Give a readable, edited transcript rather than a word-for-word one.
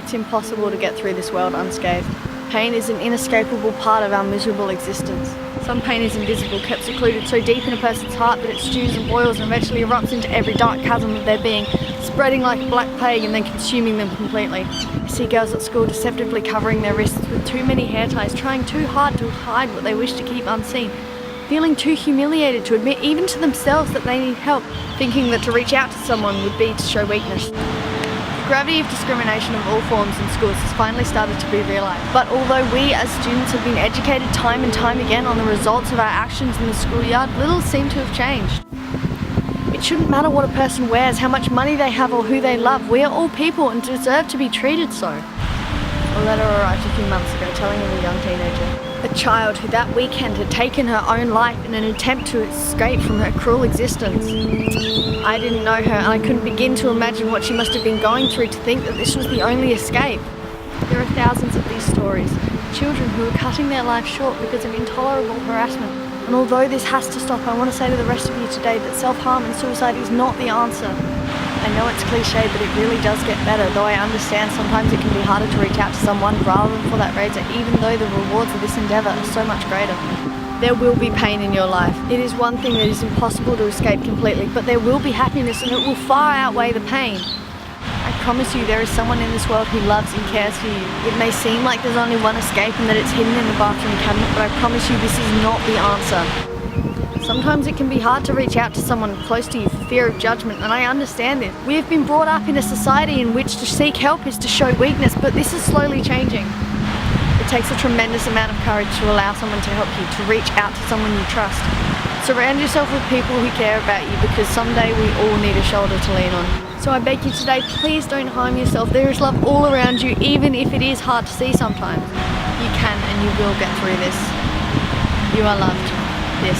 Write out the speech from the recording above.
It's impossible to get through this world unscathed. Pain is an inescapable part of our miserable existence. Some pain is invisible, kept secluded so deep in a person's heart that it stews and boils and eventually erupts into every dark chasm of their being, spreading like a black plague and then consuming them completely. I see girls at school deceptively covering their wrists with too many hair ties, trying too hard to hide what they wish to keep unseen, feeling too humiliated to admit even to themselves that they need help, thinking that to reach out to someone would be to show weakness. The gravity of discrimination of all forms in schools has finally started to be realised. But although we as students have been educated time and time again on the results of our actions in the schoolyard, little seems to have changed. It shouldn't matter what a person wears, how much money they have or who they love. We are all people and deserve to be treated so. A letter arrived a few months ago telling of a young teenager. A child who that weekend had taken her own life in an attempt to escape from her cruel existence. I didn't know her and I couldn't begin to imagine what she must have been going through to think that this was the only escape. There are thousands of these stories. Children who are cutting their lives short because of intolerable harassment. And although this has to stop, I want to say to the rest of you today that self-harm and suicide is not the answer. I know it's cliche, but it really does get better, though I understand sometimes it can be harder to reach out to someone rather than for that razor, even though the rewards of this endeavour are so much greater. There will be pain in your life. It is one thing that is impossible to escape completely, but there will be happiness and it will far outweigh the pain. I promise you there is someone in this world who loves and cares for you. It may seem like there's only one escape and that it's hidden in the bathroom cabinet, but I promise you this is not the answer. Sometimes it can be hard to reach out to someone close to you for fear of judgment, and I understand this. We have been brought up in a society in which to seek help is to show weakness, but this is slowly changing. It takes a tremendous amount of courage to allow someone to help you, to reach out to someone you trust. Surround yourself with people who care about you, because someday we all need a shoulder to lean on. So I beg you today, please don't harm yourself. There is love all around you, even if it is hard to see sometimes. You can and you will get through this. You are loved. This